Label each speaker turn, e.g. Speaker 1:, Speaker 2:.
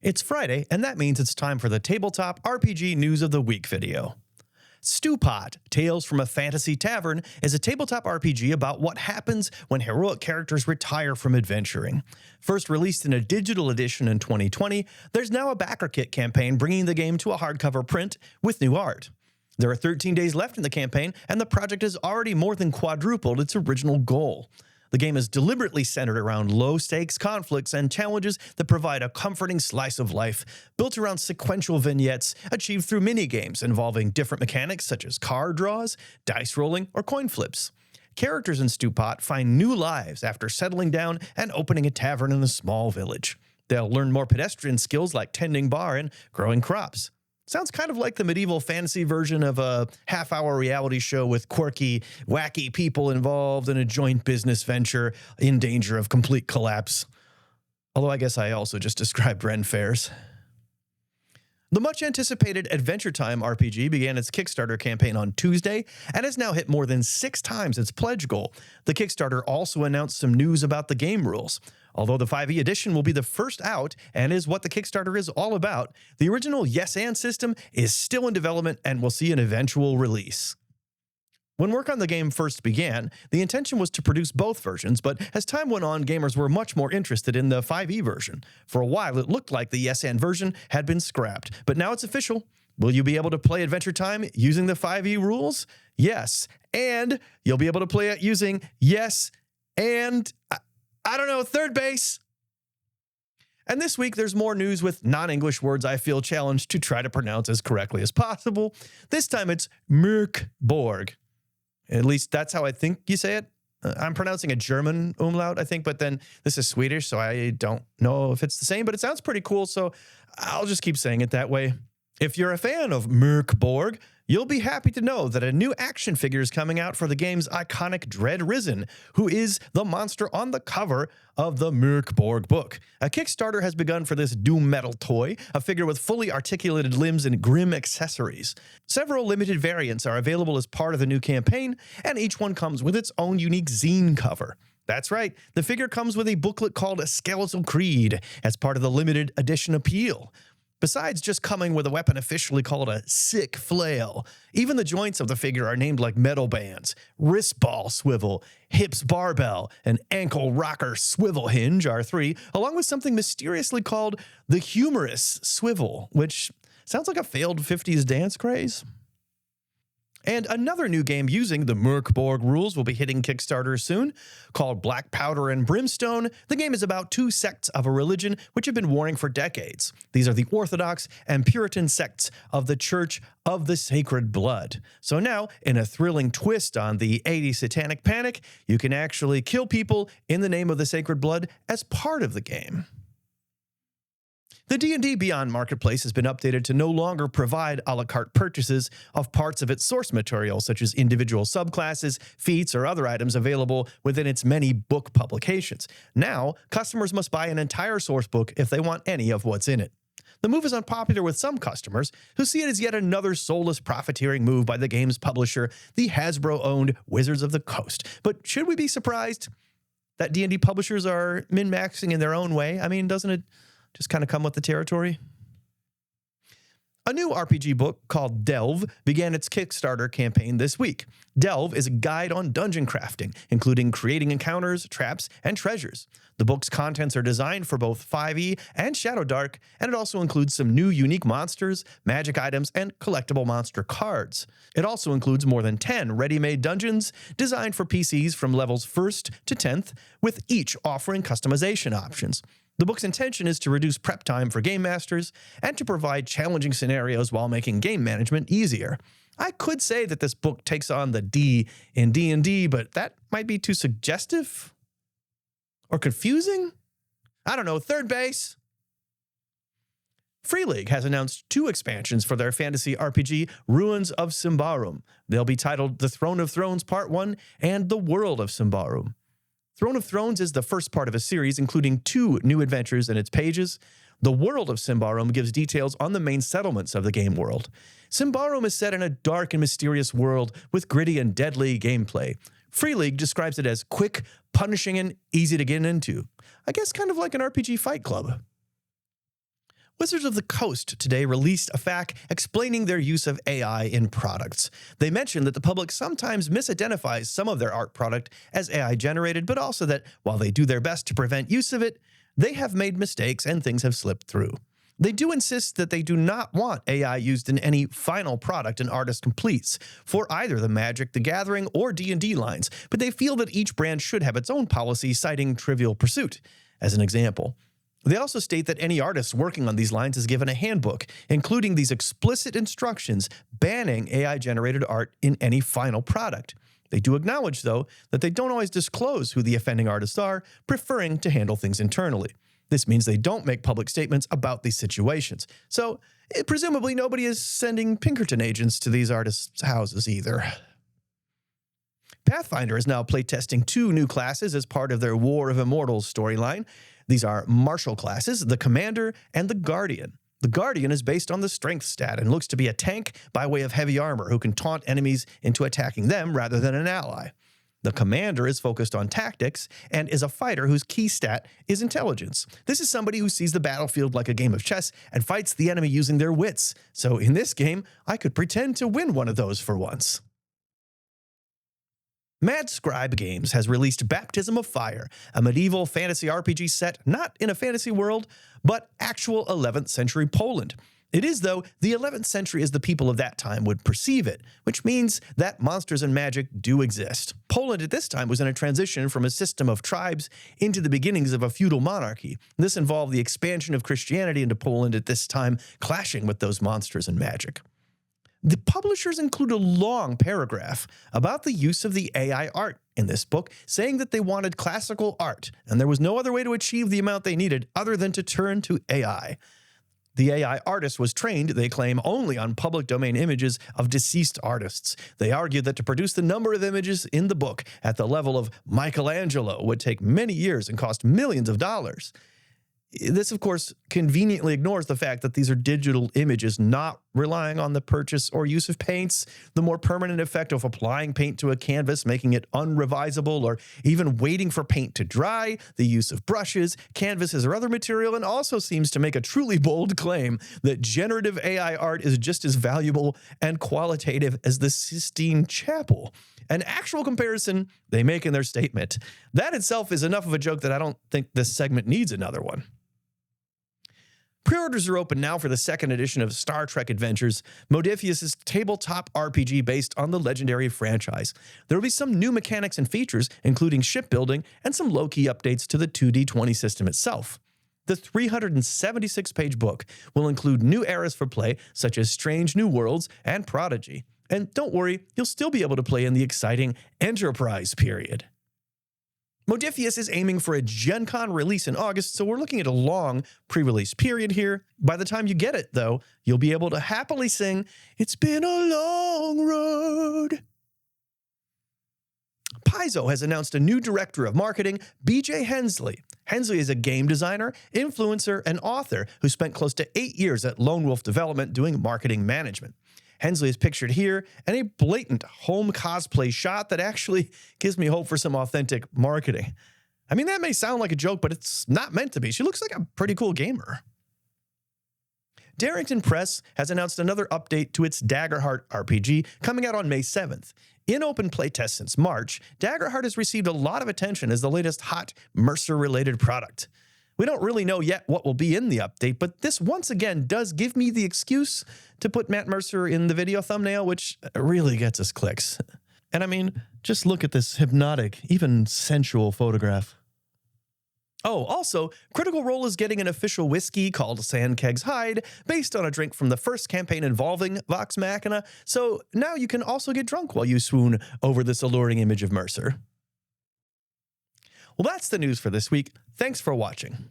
Speaker 1: It's Friday, and that means it's time for the Tabletop RPG News of the Week video. Stewpot, Tales from a Fantasy Tavern, is a tabletop RPG about what happens when heroic characters retire from adventuring. First released in a digital edition in 2020, there's now a backer kit campaign bringing the game to a hardcover print with new art. There are 13 days left in the campaign, and the project has already more than quadrupled its original goal. The game is deliberately centered around low-stakes conflicts and challenges that provide a comforting slice of life, built around sequential vignettes achieved through mini-games involving different mechanics such as card draws, dice rolling, or coin flips. Characters in Stewpot find new lives after settling down and opening a tavern in a small village. They'll learn more pedestrian skills like tending bar and growing crops. Sounds kind of like the medieval fantasy version of a half-hour reality show with quirky, wacky people involved in a joint business venture in danger of complete collapse. Although I guess I also just described Ren fairs. The much-anticipated Adventure Time RPG began its Kickstarter campaign on Tuesday and has now hit more than 6 times its pledge goal. The Kickstarter also announced some news about the game rules. Although the 5e edition will be the first out and is what the Kickstarter is all about, the original Yes and system is still in development and will see an eventual release. When work on the game first began, the intention was to produce both versions, but as time went on, gamers were much more interested in the 5e version. For a while, it looked like the Yes and version had been scrapped, but now it's official. Will you be able to play Adventure Time using the 5e rules? Yes, and you'll be able to play it using Yes and... I don't know, third base. And this week, there's more news with non-English words I feel challenged to try to pronounce as correctly as possible. This time it's Mörg Bork. At least that's how I think you say it. I'm pronouncing a German umlaut, I think, but then this is Swedish, so I don't know if it's the same, but it sounds pretty cool, so I'll just keep saying it that way. If you're a fan of Mörg Bork, you'll be happy to know that a new action figure is coming out for the game's iconic Dread Risen, who is the monster on the cover of the Mörg Bork book. A Kickstarter has begun for this doom metal toy, a figure with fully articulated limbs and grim accessories. Several limited variants are available as part of the new campaign, and each one comes with its own unique zine cover. That's right, the figure comes with a booklet called A Skeletal Creed as part of the limited edition appeal. Besides just coming with a weapon officially called a sick flail, even the joints of the figure are named like metal bands. Wrist ball swivel, hips barbell, and ankle rocker swivel hinge are 3, along with something mysteriously called the humorous swivel, which sounds like a failed 50s dance craze. And another new game using the Mörk Bork rules will be hitting Kickstarter soon. Called Black Powder and Brimstone, the game is about 2 sects of a religion which have been warring for decades. These are the Orthodox and Puritan sects of the Church of the Sacred Blood. So now, in a thrilling twist on the 80s Satanic Panic, you can actually kill people in the name of the Sacred Blood as part of the game. The D&D Beyond marketplace has been updated to no longer provide a la carte purchases of parts of its source material, such as individual subclasses, feats, or other items available within its many book publications. Now, customers must buy an entire source book if they want any of what's in it. The move is unpopular with some customers, who see it as yet another soulless profiteering move by the game's publisher, the Hasbro-owned Wizards of the Coast. But should we be surprised that D&D publishers are min-maxing in their own way? I mean, doesn't it just kind of come with the territory? A new RPG book called Delve began its Kickstarter campaign this week. Delve is a guide on dungeon crafting, including creating encounters, traps, and treasures. The book's contents are designed for both 5e and Shadow Dark, and it also includes some new unique monsters, magic items, and collectible monster cards. It also includes more than 10 ready-made dungeons designed for PCs from levels 1st to 10th, with each offering customization options. The book's intention is to reduce prep time for game masters and to provide challenging scenarios while making game management easier. I could say that this book takes on the D in D&D, but that might be too suggestive or confusing. I don't know, third base. Free League has announced 2 expansions for their fantasy RPG, Ruins of Symbaroum. They'll be titled The Throne of Thrones Part 1 and The World of Symbaroum. Throne of Thrones is the first part of a series, including 2 new adventures in its pages. The World of Symbaroum gives details on the main settlements of the game world. Symbaroum is set in a dark and mysterious world with gritty and deadly gameplay. Free League describes it as quick, punishing, and easy to get into. I guess kind of like an RPG Fight Club. Wizards of the Coast today released a FAQ explaining their use of AI in products. They mentioned that the public sometimes misidentifies some of their art product as AI generated, but also that while they do their best to prevent use of it, they have made mistakes and things have slipped through. They do insist that they do not want AI used in any final product an artist completes for either the Magic the Gathering or D&D lines, but they feel that each brand should have its own policy, citing Trivial Pursuit as an example. They also state that any artist working on these lines is given a handbook, including these explicit instructions banning AI-generated art in any final product. They do acknowledge, though, that they don't always disclose who the offending artists are, preferring to handle things internally. This means they don't make public statements about these situations. So, presumably nobody is sending Pinkerton agents to these artists' houses either. Pathfinder is now playtesting 2 new classes as part of their War of Immortals storyline. These are martial classes, the Commander and the Guardian. The Guardian is based on the Strength stat and looks to be a tank by way of heavy armor who can taunt enemies into attacking them rather than an ally. The Commander is focused on tactics and is a fighter whose key stat is intelligence. This is somebody who sees the battlefield like a game of chess and fights the enemy using their wits. So in this game, I could pretend to win one of those for once. Mad Scribe Games has released Baptism of Fire, a medieval fantasy RPG set not in a fantasy world, but actual 11th century Poland. It is, though, the 11th century as the people of that time would perceive it, which means that monsters and magic do exist. Poland at this time was in a transition from a system of tribes into the beginnings of a feudal monarchy. This involved the expansion of Christianity into Poland at this time, clashing with those monsters and magic. The publishers include a long paragraph about the use of the AI art in this book, saying that they wanted classical art, and there was no other way to achieve the amount they needed other than to turn to AI. The AI artist was trained, they claim, only on public domain images of deceased artists. They argued that to produce the number of images in the book at the level of Michelangelo would take many years and cost millions of dollars. This, of course, conveniently ignores the fact that these are digital images, not relying on the purchase or use of paints, the more permanent effect of applying paint to a canvas, making it unrevisable, or even waiting for paint to dry, the use of brushes, canvases, or other material, and also seems to make a truly bold claim that generative AI art is just as valuable and qualitative as the Sistine Chapel. An actual comparison they make in their statement. That itself is enough of a joke that I don't think this segment needs another one. Pre-orders are open now for the 2nd edition of Star Trek Adventures, Modiphius's tabletop RPG based on the legendary franchise. There will be some new mechanics and features, including shipbuilding and some low-key updates to the 2D20 system itself. The 376-page book will include new eras for play, such as Strange New Worlds and Prodigy. And don't worry, you'll still be able to play in the exciting Enterprise period. Modiphius is aiming for a Gen Con release in August, so we're looking at a long pre-release period here. By the time you get it, though, you'll be able to happily sing, "It's been a long road." Paizo has announced a new director of marketing, BJ Hensley. Hensley is a game designer, influencer, and author who spent close to 8 years at Lone Wolf Development doing marketing management. Hensley is pictured here in a blatant home cosplay shot that actually gives me hope for some authentic marketing. I mean, that may sound like a joke, but it's not meant to be. She looks like a pretty cool gamer. Darrington Press has announced another update to its Daggerheart RPG coming out on May 7th. In open playtest since March, Daggerheart has received a lot of attention as the latest hot Mercer-related product. We don't really know yet what will be in the update, but this once again does give me the excuse to put Matt Mercer in the video thumbnail, which really gets us clicks. And I mean, just look at this hypnotic, even sensual photograph. Oh, also, Critical Role is getting an official whiskey called Sandhkeg's Hide, based on a drink from the first campaign involving Vox Machina, so now you can also get drunk while you swoon over this alluring image of Mercer. Well, that's the news for this week. Thanks for watching.